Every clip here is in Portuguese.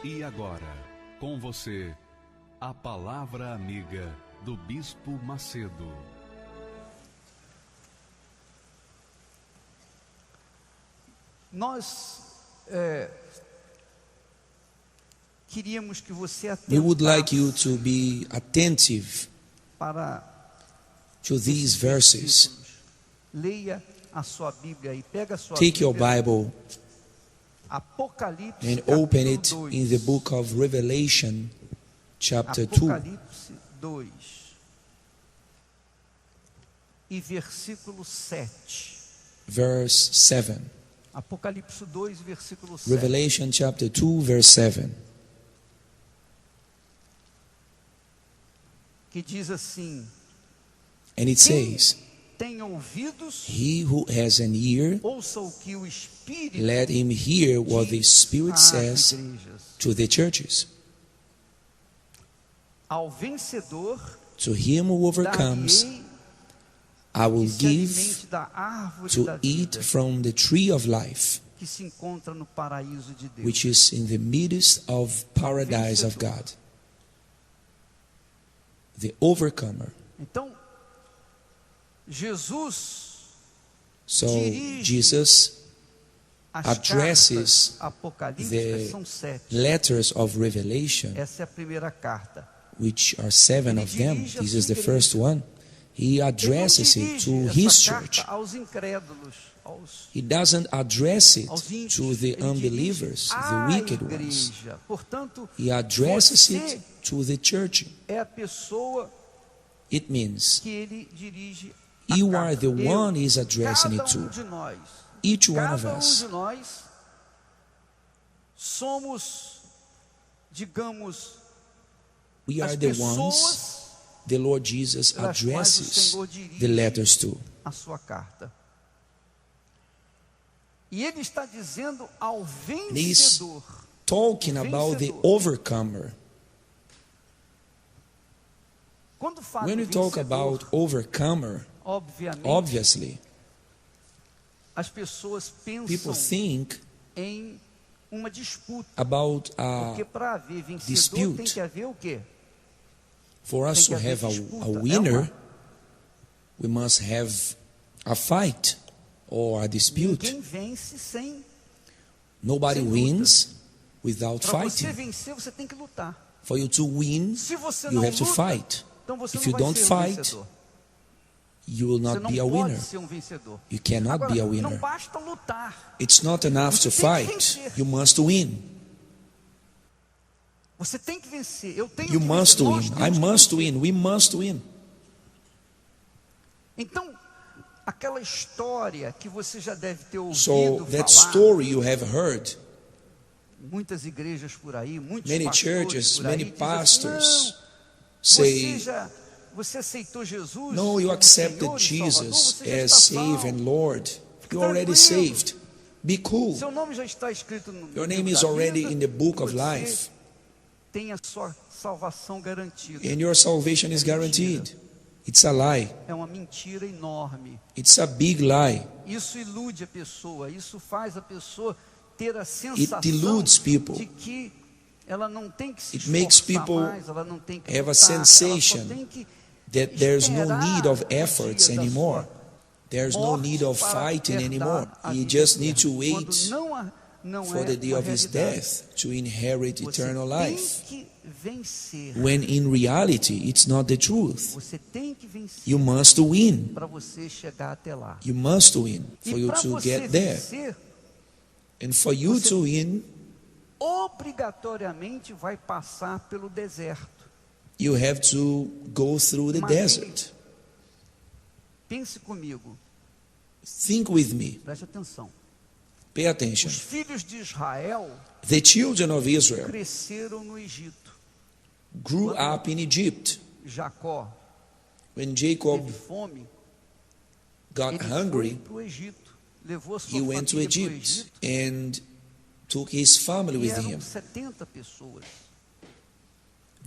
E agora, com você, a Palavra Amiga do Bispo Macedo. Nós queríamos que você We would like you atentasse to be attentive para to these esses verses. versículos. Leia a sua Bíblia e pega a sua Take your Bíblia, Bible Apocalipse, and open it capítulo 2. in the book of Revelation, chapter 2, Apocalipse 2 e versículo 7. verse 7. Apocalipse 2, versículo 7. Revelation chapter 2, verse 7. Que diz assim: And it quem says, tem ouvidos, He who has an ear, ouça o que o Espírito let him hear what the Spirit diz às says igrejas. to the churches. Ao vencedor To him who overcomes, darei I will que se give alimente da árvore to da eat vida from the tree of life, que se encontra no paraíso de Deus. which is in the midst of paradise of God. The overcomer. Então, Jesus So dirige Jesus as addresses cartas apocalípticas the são 7. letters of Revelation, Essa é a primeira carta. which are 7 of them. This is the first one. He Ele não addresses it dirige to essa his carta church. aos incrédulos, aos He doesn't address it aos ímpios. to the Ele unbelievers, dirige the à wicked ones. igreja. Portanto, He addresses você it to the church. é a pessoa It means que ele dirige a you carta. are the Eu, one he's addressing it cada um to. de nós, Each one of cada um us. de nós somos, digamos, We are as the ones pessoas the Lord Jesus pelas quais o addresses Senhor the dirige letters to. a sua carta. E ele está dizendo ao He's vencedor. Talking about the overcomer. Quando fala When do we talk vencedor, about overcomer, obviously, as pessoas people pensam think em uma disputa. about Porque para haver vencedor dispute. tem que haver o quê? for us to Tem que haver have a disputa. winner, we must have a fight or a dispute. Ninguém vence sem. Nobody sem luta. wins without Para você fighting. vencer, você tem que lutar. For you to win, Se você you não have to luta, fight. então você If não you vai don't ser um fight, vencedor. you will Você not não be a pode winner. ser um vencedor. You cannot Agora, be a não winner. basta lutar. It's not enough Você to tem que fight. vencer. You must win. Você tem que vencer. Eu tenho You que must vencer. Nós win. temos I que must vencer. win. We must win. Então, aquela história que você já deve ter ouvido So that falar, story you have heard, muitas igrejas por aí, muitos many pastores churches, por aí, many dizem pastors assim, say, você aceitou Jesus no, you como accepted Senhor e Salvador, Jesus você já as está Savior salvo. and Lord. Fique You're already tranquilo. saved. Be cool. Seu nome já está escrito no Your livro name is da already vida, in the book of você life. tem a sua salvação garantida. And your salvation is guaranteed. It's a lie. É uma mentira enorme. It's a big lie. Isso ilude a pessoa, isso faz a pessoa ter a sensação deludes people. de que ela não tem que se It makes esforçar people mais, ela não tem que have a lutar, ela sensation só tem que That there's no esperar need of o dia efforts da anymore. sua There's no morte need of para fighting herdar anymore. a You vida just need eterna. to wait Quando não for é the day uma of his realidade. death to inherit Você eternal tem life. que vencer. When in reality, it's not the truth. Você tem que vencer You must win. para você chegar até lá. You must win for E you para to você get there. vencer, And for you você- to win, obrigatoriamente vai passar pelo deserto. you have to go through the Mas- desert. Pense comigo, Think with me. preste atenção. Pay attention. Os filhos de Israel The children of Israel cresceram no Egito. grew up in Egypt. Jacó When Jacob teve fome, got ele hungry, foi para o Egito. Levou sua he went to família para o Egypt Egito. and took his family E with eram him. 70 pessoas.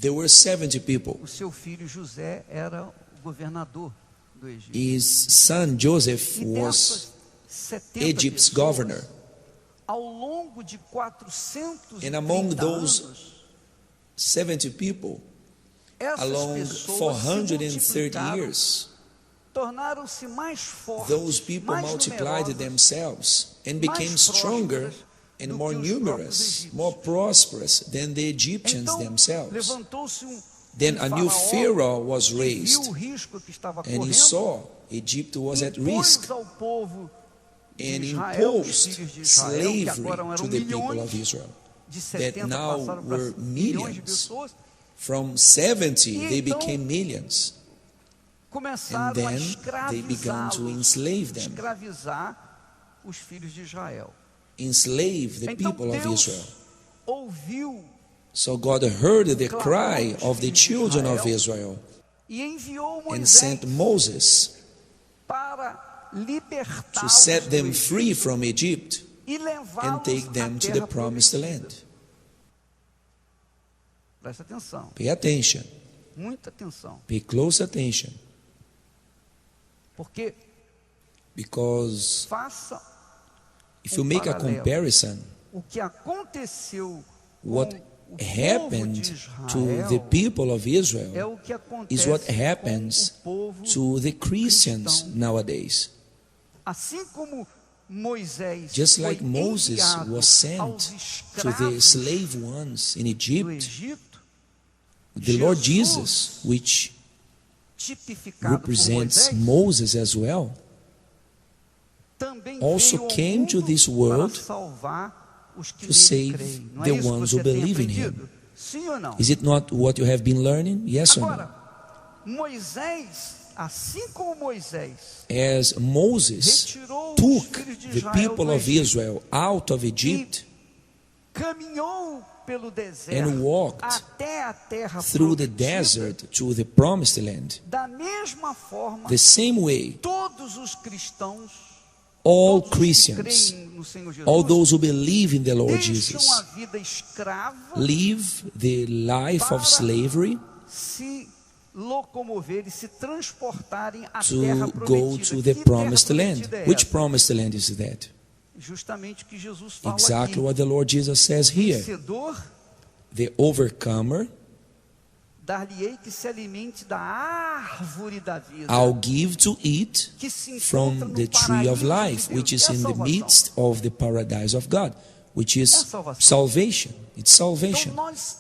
There were 70 people. O seu filho José era o governador do Egito. His son Joseph E was dessas 70 Egypt's pessoas, governor. ao longo de 430 And among those anos, 70 people, essas along pessoas se 430 multiplicaram, years, tornaram-se mais fortes, those people mais multiplied numerosas, themselves and became mais stronger prósperas and do more que os próprios numerous, egípcios. more prosperous than the Egyptians Então, themselves. levantou-se Then a new Pharaoh was que viu o raised, risco que estava and he correndo, saw Egypt was at risk, impôs ao povo de and Israel, os imposed filhos de Israel, que agora slavery eram to the people milhões, of Israel. de that 70 now passaram para were milhões de millions. pessoas, From 70, E they então, became millions. começaram And a then they began to enslave them, escravizar os filhos de Israel. enslave the Então people of Deus Israel. ouviu So God heard the cry of the children of Israel e enviou and Moisés sent Moses para to libertá-los set do them Egito free from Egypt e and levá-los take them à to the terra promised prometida. land. Presta atenção, Pay attention. muita atenção, Pay close attention. porque Because faça if you make a paralelo. comparison, O que aconteceu what com o povo de happened to the Israel people of é Israel o que acontece is what com happens o povo to the Christians cristão. nowadays. Assim como Moisés Just foi like Moses enviado was sent aos to the escravos slave ones in do Egypt, Egito, the Lord Jesus, which tipificado por represents Moisés, Moses as well, também also veio ao came mundo to this world para salvar os que to nele save creem. Não the é isso ones que who você tem believe in aprendido? Sim ou não? Is it not what you have been learning? Yes or no? Agora, Moisés, assim como Moisés As Moses retirou os took filhos de the Israel people do of Egito, Israel out of Egypt caminhou pelo deserto and walked até a terra through the prometida, desert to the promised land, da mesma forma, the same way todos os cristãos, all todos os que Christians, creem no Senhor Jesus, all those who believe in the Lord deixam Jesus, a vida escrava live the life of slavery se locomoverem, se transportarem à to terra go prometida. to the Que promised terra land. prometida é Which essa? promised land is that? Justamente o que Jesus fala Exactly aqui. what the Lord Jesus says here. Vencedor, The overcomer, dar-lhe-ei que se alimente da árvore da vida, I'll give to eat que se encontra from no the tree of paraíso life, de Deus. which is É a in the salvação. midst of the paradise of God, which is salvação. salvation. It's Então salvation. nós,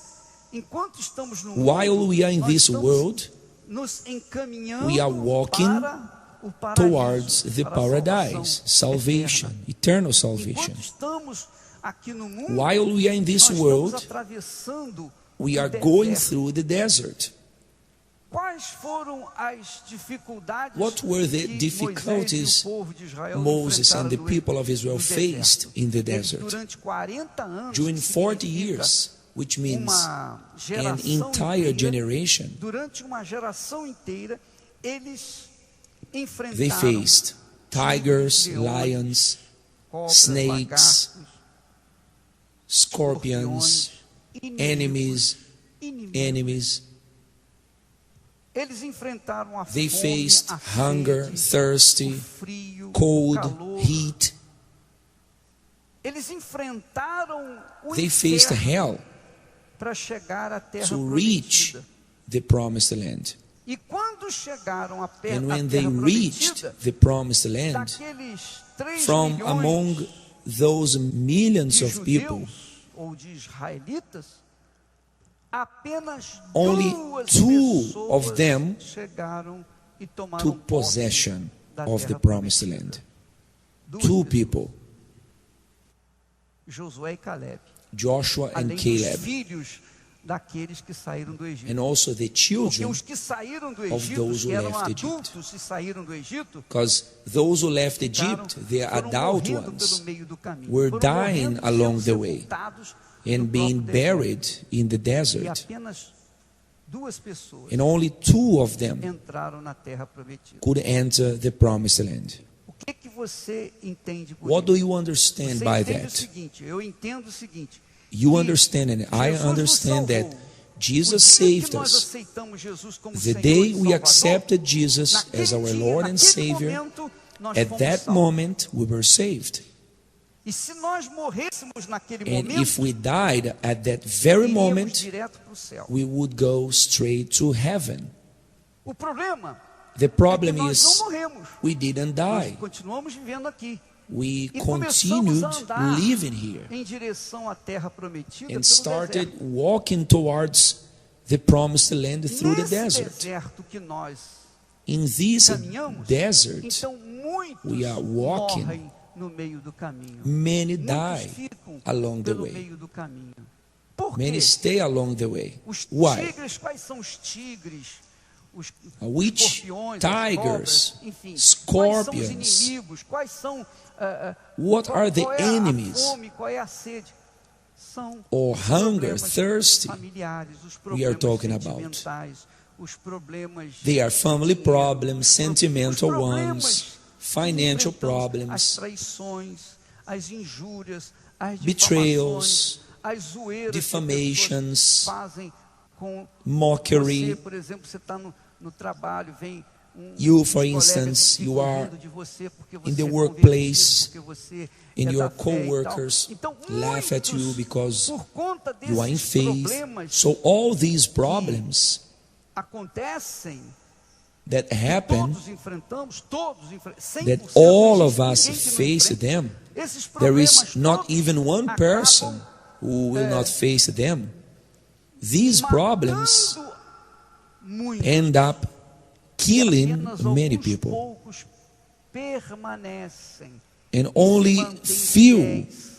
enquanto estamos no While mundo, we are in nós this estamos world, nos encaminhando we are walking para o paraíso, towards the para a paradise, salvação salvation, eterna. eternal salvation. Enquanto estamos aqui no mundo, While we are in this nós world, estamos atravessando we o are going deserto. through the desert. Quais foram as dificuldades What were the que Moisés difficulties e o povo de Israel Moses enfrentaram and the no- people of Israel no faced deserto? in the Eles, desert? durante 40 anos, During que 40 significa years, which means uma an geração entire inteira, generation, durante uma geração inteira, eles they enfrentaram faced tigers, leões, lions, cobras, snakes, lagartos, scorpions, inimigos. enemies. Eles enfrentaram a They fome, faced a hunger, sede, thirsty, o frio, cold, o calor. heat. Eles enfrentaram o They faced inferno hell para chegar à terra to reach prometida. the promised land. E quando chegaram à And terra when they prometida, reached the promised land, daqueles 3 from milhões among those millions de of people, judeus ou de israelitas, apenas only 2 two pessoas of them chegaram e tomaram took posse possession da of the terra promised prometida. land. 2 Two pessoas, people, Josué e Caleb, Joshua and além dos Caleb, filhos daqueles que saíram do Egito. and also the Porque children, os que saíram do of Egito, those who que eram left Egypt. adultos e saíram do Egito, because those who left Egypt, the foram adult morrendo ones, pelo meio do caminho, were foram dying morrendo, along sendo the way sepultados and no being próprio buried deserto. in the E desert, apenas 2 pessoas and only two of them entraram na terra prometida. could enter the promised land. O que você entende por What do isso? you understand Você by entende o that? seguinte, eu entendo o seguinte, You que understand, and I Jesus nos understand that salvou. Jesus O dia saved que nós us. aceitamos Jesus como The Senhor day e we Salvador, accepted Jesus as naquele our dia, Lord and naquele Savior, momento, nós at fomos that salvos. moment we were saved. E se nós morrêssemos naquele And momento, if we died at that very iríamos moment, direto para o céu. we would go straight to heaven. O problema The é que problem nós não is morremos. we didn't Nós die. continuamos vivendo aqui. We E começamos a continued andar living here em direção à terra prometida and pelo started deserto. walking towards the promised land through the Nesse desert. deserto que nós In this caminhamos, desert, então muitos we are walking. morrem no meio do caminho. many Muitos die ficam along the pelo way. meio do caminho. Por Many quê? stay along the way. Os Why? tigres, quais são os tigres? Os Which escorpiões, as tigers, cobras, enfim, quais são scorpions, os inimigos? Quais são What are the qual é enemies? a fome, qual é a sede? São Or os hunger, problemas thirsty, familiares, os we are problemas talking about. sentimentais, os problemas They are family problems, os sentimental problemas ones, que financial enfrentamos, as problems, traições, as injúrias, as betrayals, difamações, as zoeiras que as defamations, pessoas fazem com mockery. você, por exemplo, você está no trabalho, vem You, for colegas que instance, ficam you are rindo de você porque você in the é workplace, convertido, porque você and é your da fé e tal. co-workers Então, laugh at you muitos, because por conta you are in desses faith. problemas So all these problems acontecem, that happen, todos enfrentamos, 100% that all não of existe us ninguém que não face enfrente. them, Esses there is problemas not todos even one acabam person who will not face them. These problems matando muitos. end up killing Apenas many alguns people, poucos permanecem and e only se mantêm few fiéis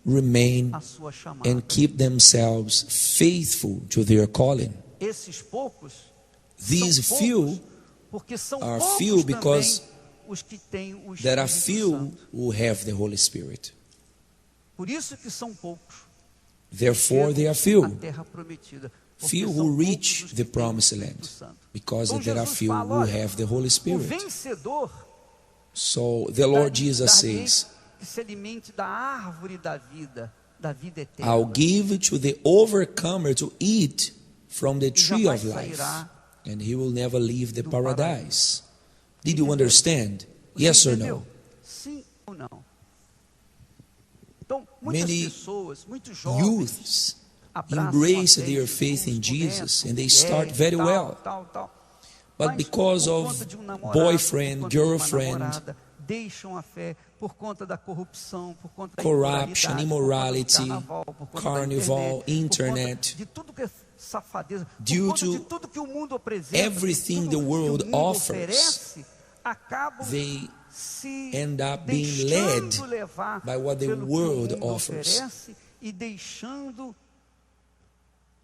remain à sua chamada. and keep themselves faithful to their calling. Esses poucos These são few poucos, porque são are poucos few because também os que têm o There are Espírito few Santo. who have the Holy Spirit. Por isso que são poucos. Therefore, they are A few. terra prometida. Porque Few são who poucos reach os que the têm o promised Espírito land. Santo. Because Então there are Jesus few fala, who olha, have the Holy o Spirit. vencedor So the Lord Jesus dar-lhe says, que se alimente da árvore da vida eterna. I'll give to the overcomer to eat from the tree of life, and he will never leave the paradise. Did you understand? Você Yes or entendeu? no? Sim ou não? Então, muitas Many pessoas, muitos jovens Youths abraçam embrace a fé their em faith in Jesus, Jesus começam, and they mulher, start very tal, well. tal. But Mas, because por of conta de um namorado, boyfriend, por conta de uma girlfriend, namorada, deixam a fé por conta da corrupção, por conta da corruption, imoralidade, immorality, por conta do por carnival, conta internet, de tudo que é safadeza, due por conta to de tudo que o mundo apresenta, everything tudo the que world o mundo offers, oferece, acabam they se end up being deixando led levar by what the pelo world que o mundo offers. oferece e deixando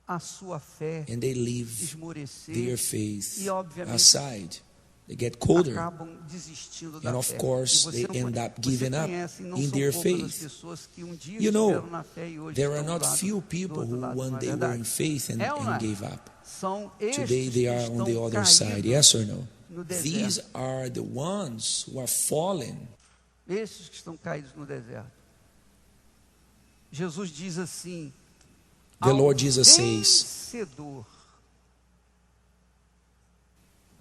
a sua fé And they leave esmorecer their faith e obviamente aside. They get colder. acabam desistindo da And of fé. course, E they não end conhe- up giving você up conhece, não in são their poucas as faith. pessoas que um dia You know, estiveram na fé e hoje there are estão not do lado- few do people outro who lado, não one é day were verdade? in faith É ou não é? and gave up. São estes Today they que are on the estão other side. caídos Yes or no? no These deserto. are the ones who are fallen. Estes que estão caídos no deserto. Jesus diz assim: The ao Lord Jesus says, vencedor.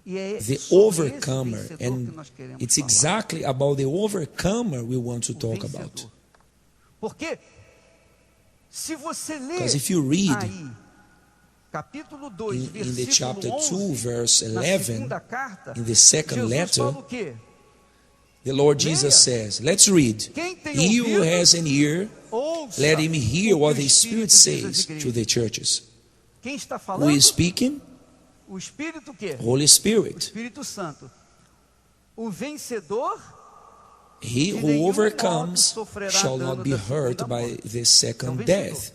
E é the sobre overcomer, esse vencedor que and nós queremos it's falar. exactly about the overcomer we want to O talk vencedor. about. Porque se você ler Because if you read aí, capítulo 2, in the versículo chapter 2, 11, verse na 11, segunda carta, in the second Jesus letter, fala o quê? the Lord Jesus says, let's read. Quem tem He who ouvidos, has an ear, ouça let him hear o what que the o Spirit Espírito diz às says to igrejas. the churches. Quem está Who falando? is speaking? O Espírito o quê? Holy O Spirit. Espírito Santo. O vencedor He de who nenhum overcomes modo sofrerá shall not dano be da hurt segunda by morte. the É o second vencedor. death.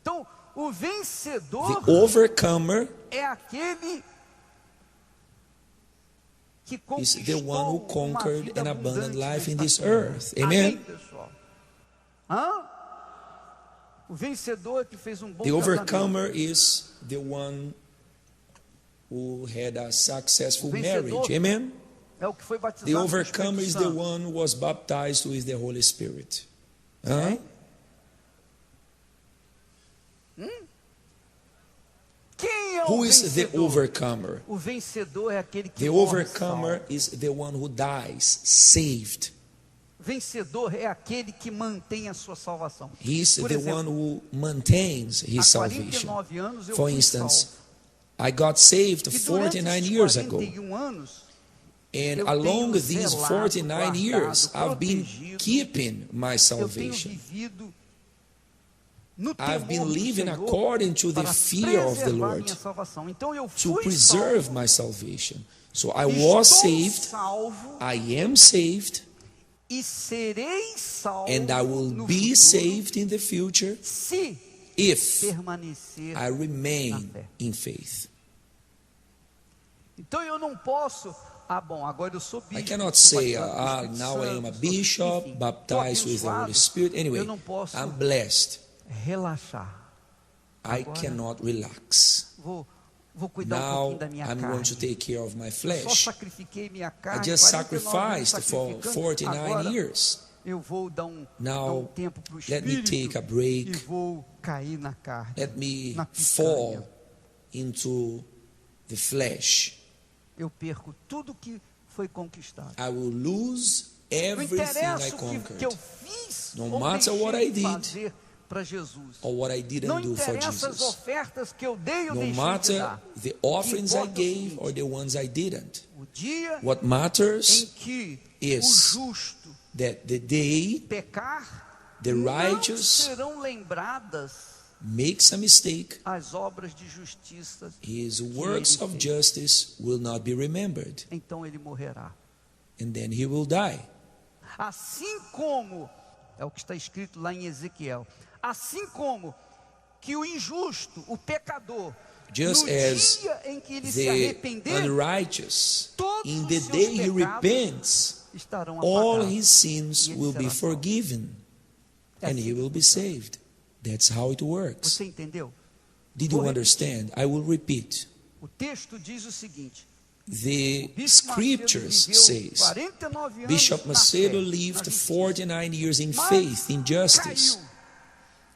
Então, o vencedor The overcomer é aquele que is conquistou the one who uma conquered vida an abundant abundante life in nesta this terra. earth. Amém, Amen. pessoal? Hã? O vencedor que fez um bom The casamento. overcomer is the one who had a successful Vencedor. marriage. Amen. É o que foi batizado The com o overcomer Espírito is the Santo. one who was baptized with the Holy Spirit. Huh? Quem é o Who is the vencedor? overcomer? O vencedor é aquele que The morre overcomer salvo. is the one who dies saved. vencedor é aquele que mantém a sua salvação. He's Por the exemplo, one who maintains his há salvation. 49 anos eu For fui instance, salvo. I got saved E durante 49 esses years ago. 41 anos, And eu along tenho these zelado, 49 years, guardado, I've been protegido, keeping my eu tenho salvation. vivido no I've been temor do living Senhor according to the para fear of the preservar Lord, minha salvação. Então eu to fui preserve salvo, my salvation. So I estou was saved, salvo I am saved, e serei salvo and I will no be futuro saved in the future se if permanecer I na remain fé. in faith. Então eu não posso, agora eu sou bispo. I cannot sou say, batizado pelo Espírito now I am a Santo, bishop, enfim, baptized tô with the Holy abençoado. Spirit. Anyway, Eu não posso I'm blessed. relaxar. I Agora, cannot relax. Vou cuidar um Now pouquinho da minha I'm carne. going to take care of my Eu só flesh. sacrifiquei minha I carne, just 49 anos sacrificed for sacrificando. 49 Agora, years. eu vou dar um Now, tempo para o let me Espírito take a break. e vou cair na carne, Let me na picanha. fall into the flesh. Eu perco tudo que foi conquistado. I will lose Não everything interessa I o que conquered, eu fiz No ou matter deixei what I de did, fazer para Jesus. or what I didn't Não do for interessa as Jesus. ofertas que eu dei ou No deixei de matter dar. the offerings I importa é o gave seguinte, or the ones I didn't. O dia What em matters que is o justo that the day pecar, the não righteous serão lembradas makes a mistake, as obras de justiça. his works of justice will not be remembered, Então ele morrerá. and then he will die. Assim como, é o que está escrito lá em Ezequiel, assim como que o injusto, o pecador, Just no as dia em que ele se The arrepender, unrighteous, todos in os the seus day he pecados repents, estarão all apagados. his sins E ele will será be salvo. forgiven, É and assim he will que be funciona. saved. That's how it works. Você entendeu? Did Vou you repetir. understand? I will repeat. O texto diz o seguinte: The Bispo scriptures Macedo viveu says 49 anos Bishop na Macedo fé, na lived justiça. 49 years in Mas faith, in justice, caiu,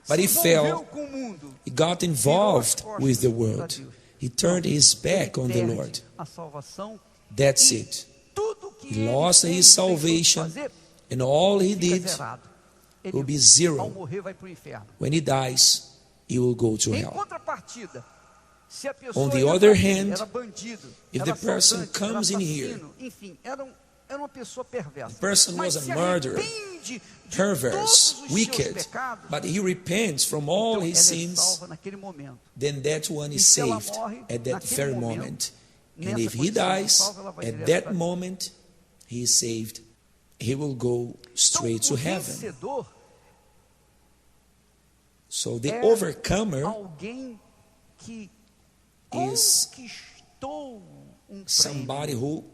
but he se envolveu fell, com o mundo, he got involved with the world, he turned his back on the perde Lord. a salvação. That's E it. tudo que He ele lost fez, his deixou de salvation, fazer, and all he fica did zerado. Ele, will be ao zero. morrer, vai para o inferno. When he dies, he will go to Em hell. contrapartida, se a pessoa On the era other bandido, hand, era bandido, if era the person assaltante, comes era in here, assassino, enfim, era uma pessoa perversa. the person Mas was a se murderer, arrepende de perverse, todos os wicked, seus pecados, but he repents from all então his ela é sins, salva naquele momento. then that one is E se ela saved morre at that naquele very momento, moment. nessa And if he condição de dies salvo, ela vai at direto that para moment, he is saved. He will go straight to então, o heaven. vencedor So the é overcomer alguém que is conquistou um somebody prêmio, who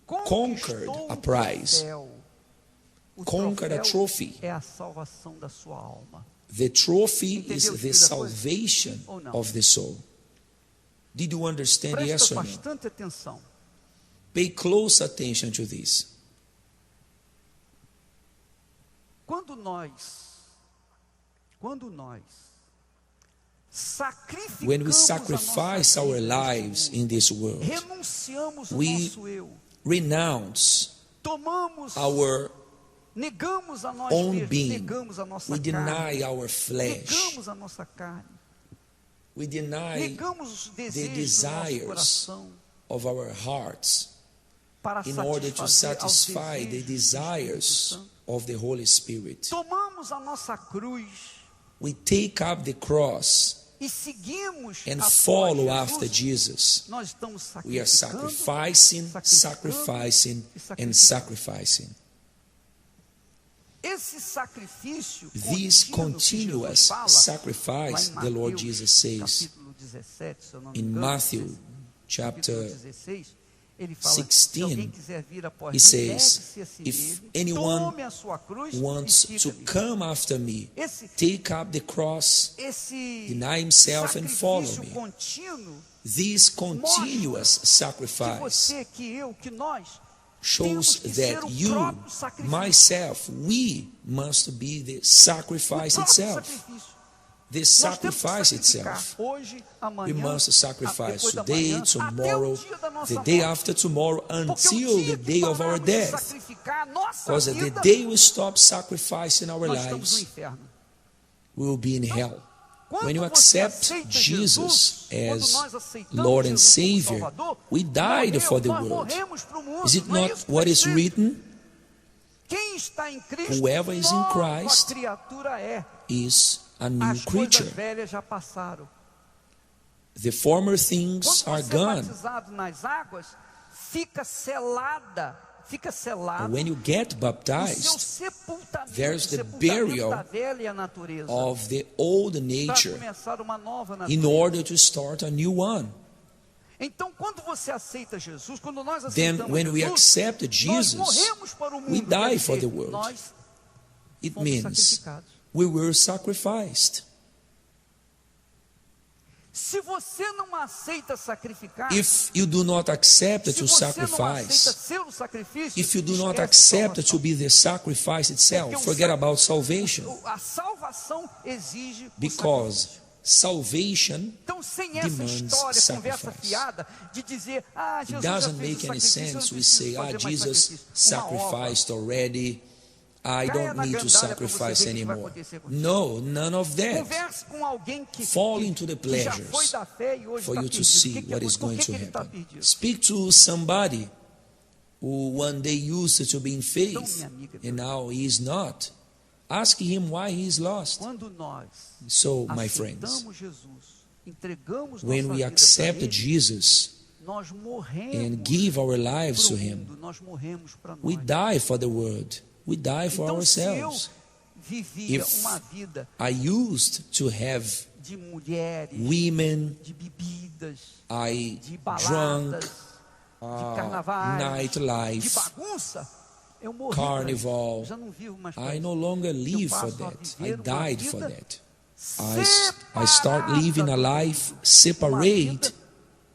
conquered conquistou a um prize, troféu. O conquered a troféu trophy. é a salvação da sua alma. The trophy Entendeu is o the espírito da coisa? salvation Sim ou não? of the soul. Did you understand? Yes Presta or no? bastante atenção. Pay close attention to this. Quando nós sacrificamos When we a nossa sacrifice our vida neste lives mundo, in this world, renunciamos o we nosso eu, renounce tomamos, negamos a nós own mesmos, being. negamos a nossa We carne, deny our flesh. negamos a nossa carne, We deny negamos os the desejos do nosso desires coração of our hearts para in order to satisfazer aos satisfy the desejos do Espírito desires Santo. of the Holy Spirit. Tomamos a nossa cruz We take up the cross e seguimos and após follow Jesus. after Jesus. Nós estamos We are sacrificing, sacrificing and sacrificing. Esse sacrifício This contínuo que Jesus continuous fala, sacrifice, lá the em Lord Mateus, Jesus says capítulo 17, se eu não me in engano, Matthew capítulo chapter 16, ele fala, 16, se alguém quiser vir após he mim, says, negue-se a si if mesmo, anyone tome a sua cruz wants e to siga-me. come after me, Esse, take up the cross, esse deny himself and follow sacrifício me. contínuo This continuous que sacrifice você, que eu, que nós shows temos que ser that o you, próprio sacrifício. myself, we must be the sacrifice O próprio itself. sacrifício. The Nós temos que sacrifice sacrificar itself. hoje, amanhã, We must sacrifice depois da today, manhã, tomorrow, até o dia da nossa the day morte. after tomorrow, Porque o until dia the que day of our pararmos de death. sacrificar, nossa Because the vida, day we stop sacrificing our nós estamos no lives, inferno. we will be in hell. Quando When you você accept aceita Jesus quando as nós aceitamos Lord and Jesus como Savior, Salvador, we died for the nós world. morremos pro mundo. Is it Não é not isso que what está is escrito? written? Quem está em Cristo, Whoever is in nova Christ criatura é. Is a new As coisas creature. velhas já passaram. The former things Quando are você é gone. batizado nas águas, fica selado When you get o seu baptized, sepultamento, there's the sepultamento burial da velha natureza, of the old para nature começar uma nova in natureza. order to start a new one. Então, quando você aceita Jesus, quando nós Then aceitamos when we Jesus, accept nós Jesus, morremos para o mundo. we die quer for dizer, the world. Nós It fomos means sacrificados. we were sacrificed. Se você não aceita sacrificar, If you do not accept se to você não aceita sacrifice, ser o sacrifício, if you do not esquece accept to salvação. be the sacrifice itself, Porque o forget sac- about salvation. A salvação exige o Because sacrifício. salvation Então, sem essa demands história, conversa sacrifice. fiada de dizer, Jesus It já doesn't fez make o any sacrifício, eu não sense. We preciso say, fazer mais Jesus sacrifício. Uma obra. sacrificed already. I Caia don't na need to gandalha para você sacrifice ver o que vai anymore. acontecer contigo. No, none of that. Converse com alguém que Fall into the já foi pleasures da fé e hoje for está you to perdido. see Por what is going que to ele está happen. perdido? Speak to somebody who one day used to be in faith minha amiga, and now he is not. Ask him why he is lost. Quando nós So, my friends, aceitamos Jesus, entregamos when nossa we vida accept para ele, Jesus nós morremos and give our lives to pro him, mundo, nós morremos para we nós. die for the world. We die for Então, se eu ourselves. vivia If uma vida I used to have de mulheres, women, de bebidas, I de drunk, baladas, de carnavais, de nightlife, bagunça, eu morri carnival. pra isso. Já não vivo mais para I isso. no longer live for passo a that. I viver uma died for vida that. I start living a life uma separate vida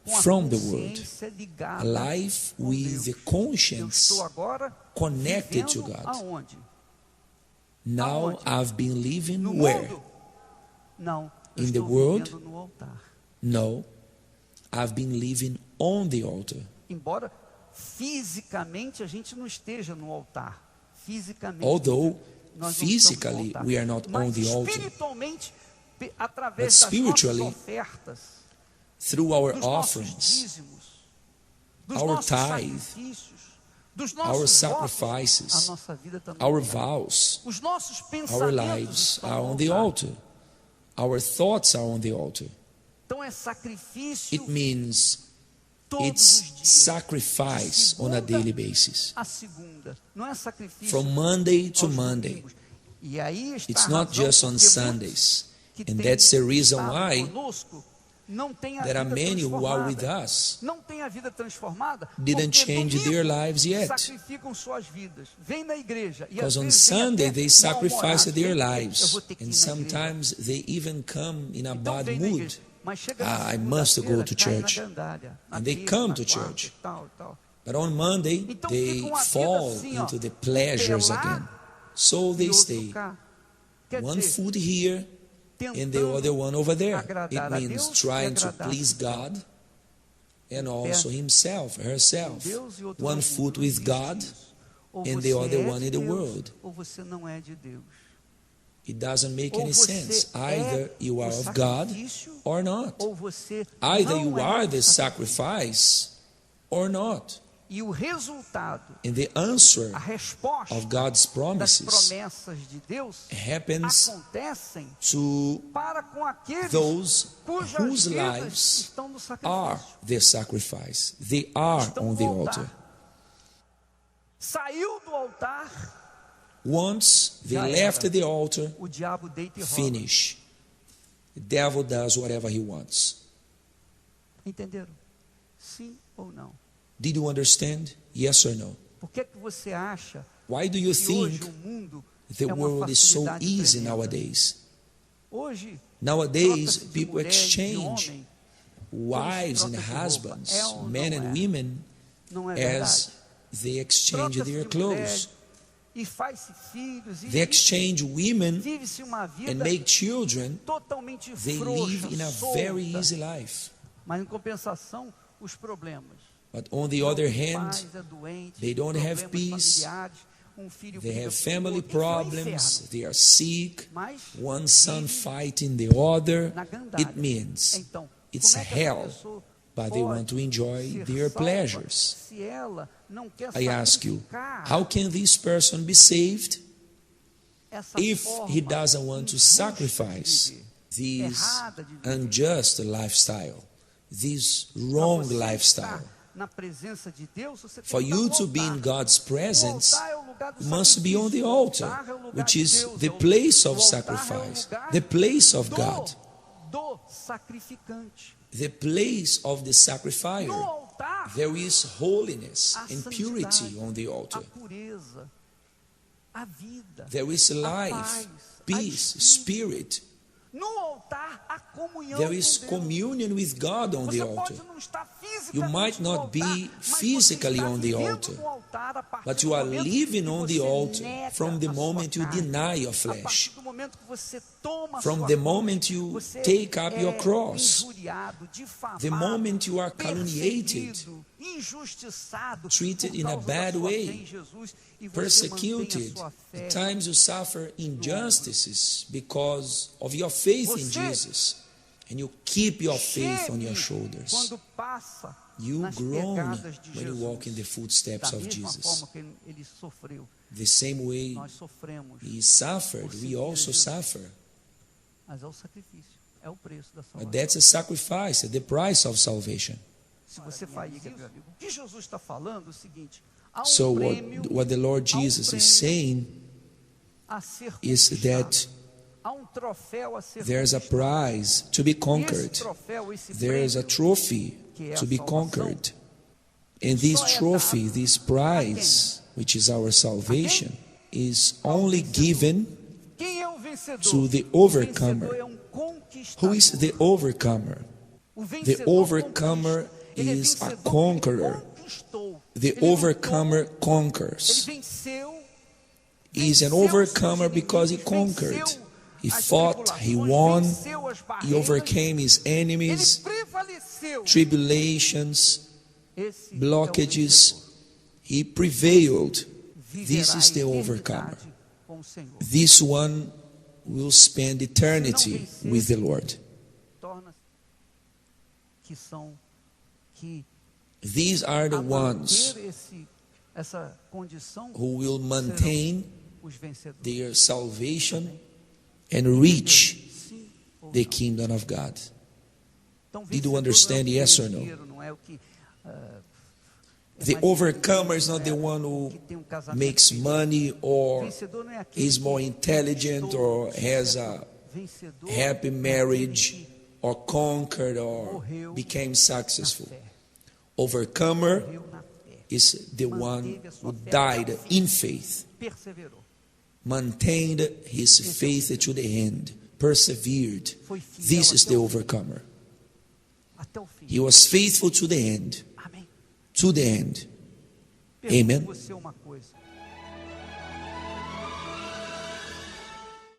com a from the world. consciência ligada A life com with Deus. the Eu conscience estou agora connected to vivendo God. aonde? Now Aonde? I've been living No where? mundo? Não, eu In the estou world? vivendo no altar. No, I've been living on the altar. Embora fisicamente a gente não esteja no altar. Fisicamente. Although nós não physically estamos no altar. we are not Mas on the altar. espiritualmente, através But das spiritually, nossas ofertas, Through our dos nossos offerings, dízimos, dos our nossos tithe, sacrifícios, dos our nossos votos, sacrifices, a nossa vida está no our altar. vows, Os nossos our pensamentos lives estão are no on the altar. altar. Our thoughts are on the altar. Então é sacrifício It means todos it's os dias. sacrifice on a daily basis. A segunda, não é sacrifício From Monday to aos Monday. domingos. E aí está It's a not razão just on porque muitos Sundays. que And têm that's the reason estado why conosco não têm a there are vida many who are with transformada. us Não têm a vida transformada didn't porque change domingo their lives yet. sacrificam suas vidas. Vem na igreja e às Because on vezes vem Sunday até they mal-humorado. sacrifice their Eu lives. vou ter que ir And na igreja. sometimes they even come in a Então bad vem na mood. igreja. Mas chega na I must go to segunda-feira, cai church. na gandália, na And they terça, come na to quarta, church. tal, tal. But on Monday Então they fica uma vida fall assim, ó, into the pleasures um pé lá again. So e they outro stay cá. Quer one dizer, foot here and the tentando other one over there. It agradar a means Deus e trying to agradar please a si próprio. God and also himself, herself. Deus e outro One no foot mundo. with Não God existe isso. Ou and você the other é one de in the Deus, world. ou você não é de Deus. It doesn't make Ou any você sense. é Either you are o of God sacrifício, or not. ou você Either não you é are o the sacrifício. sacrifice or not. E o resultado, And the answer a resposta of God's das promises promessas de Deus happens acontecem to para com aqueles those cujas whose vidas lives estão no are sacrifício. the sacrifice. They are Estão on no the altar. altar. Saiu do altar, Once they Já left era. the altar, o diabo deita e rola. finish. The devil does whatever he wants. Entenderam? Sim ou não? Did you understand? Yes or no? Por que você acha Why do you que hoje think o mundo the é uma world is so facilidade easy tremenda? nowadays? Hoje, Nowadays, troca-se de people mulher, de exchange homem, wives and troca de roupa. husbands, É ou men não and é? women, não é verdade? as they exchange Troca-se their de mulher clothes. e faz-se filhos They exchange women vive-se uma vida and make children. totalmente They frouxa, live in a solta, very easy life. mas em compensação os problemas. But on the other Os hand, pais é doente, they don't have problemas peace. familiares, com um filho They briga have com o family outro, isso é um problems, inferno. they are sick, Mas one son vive fighting the other. na gandalha. It means Então, it's como é que essa hell, pessoa but they pode want to enjoy ser their salva pleasures. se ela não quer I ask you, sacrificar how can this person be saved essa if forma he doesn't want to injusta de sacrifice viver, this errada de viver? unjust lifestyle, this Pra wrong você lifestyle? estar na presença de Deus, você tem For que estar you no to be in altar. God's O presence, altar é o lugar do you must be on the sacrifício. O altar, altar é o lugar which de is Deus. the O place of altar é o sacrifice, lugar the place of do- God, do sacrificante. the place of the sacrificer. No altar, There is holiness a and santidade, purity on the a altar. pureza, a vida. There is a life, paz, peace, a spirit. No altar, a comunhão There is com Deus. communion with God on the Você altar. pode não estar fisicamente You might no not altar, be mas você physically está on the vivendo altar, no altar a partir but do you are momento living que on você the altar nega from the a sua moment you carne, deny your a flesh, partir do momento que você toma a from sua the cruz, moment you você take up é your cross, injuriado, difamado, the moment you are calumniated, perseguido, injustiçado, treated por in a causa da bad sua way, fé em Jesus, e você persecuted. mantém a sua fé. At times you suffer injustices because of your faith in Você Jesus, and you keep your faith on your Geme shoulders. quando passa You nas groan pegadas de when you Jesus. walk in the footsteps Da of mesma Jesus. forma que ele sofreu, The same way nós sofremos. he suffered, we also suffer. Mas é o sacrifício, é o preço da But salvação. that's a sacrifice, the price of salvation. Se você faz isso, meu amigo, o que Jesus está falando é o seguinte: há um So prêmio, what the Lord há um Jesus is prêmio saying a ser is conquistado. that Há um troféu a ser there's a conquistado. prize to be E esse conquered. troféu, esse There's a prêmio, trophy que é to a be salvação, conquered. And this só é trophy, dado this prize, which is our salvation, is ao only vencedor. given Quem é o vencedor? to the O overcomer. vencedor é um conquistador. Who is the overcomer? O The vencedor overcomer conquista. Ele é is a vencedor conqueror. porque conquistou. The Ele lutou, overcomer ele conquers. venceu. He is an venceu overcomer seus because he inimigos, conquered. venceu He as fought, he tribulações, won, venceu as he barreiras, overcame his ele enemies, prevaleceu. tribulations, Esse blockages. é o He prevailed. vencedor. This Viverá is the a overcomer. eternidade com o Senhor. This one will spend eternity with the Lord. Torna que são que These are the a ones manter essa condição who will maintain os vencedores. their salvation and reach Sim ou the não. kingdom of God. Então, Did you vencedor understand? não é o que Yes tem or no? dinheiro, não é o que é The mais overcomer is not the inteligente, one who que tem um casamento makes feliz. money or Vencedor não é aquele is more que intelligent conquistou or o has sucesso. a Vencedor happy é aquele marriage que or conquered or morreu became na successful. fé, Overcomer morreu na fé, is the one manteve a sua who fé died até o fim, in faith, perseverou, maintained his faith to the end, persevered. foi fiel This is até the o fim. overcomer. Até o fim. He was faithful to the end, Amém. to the end. Pergunto Amen. você uma coisa.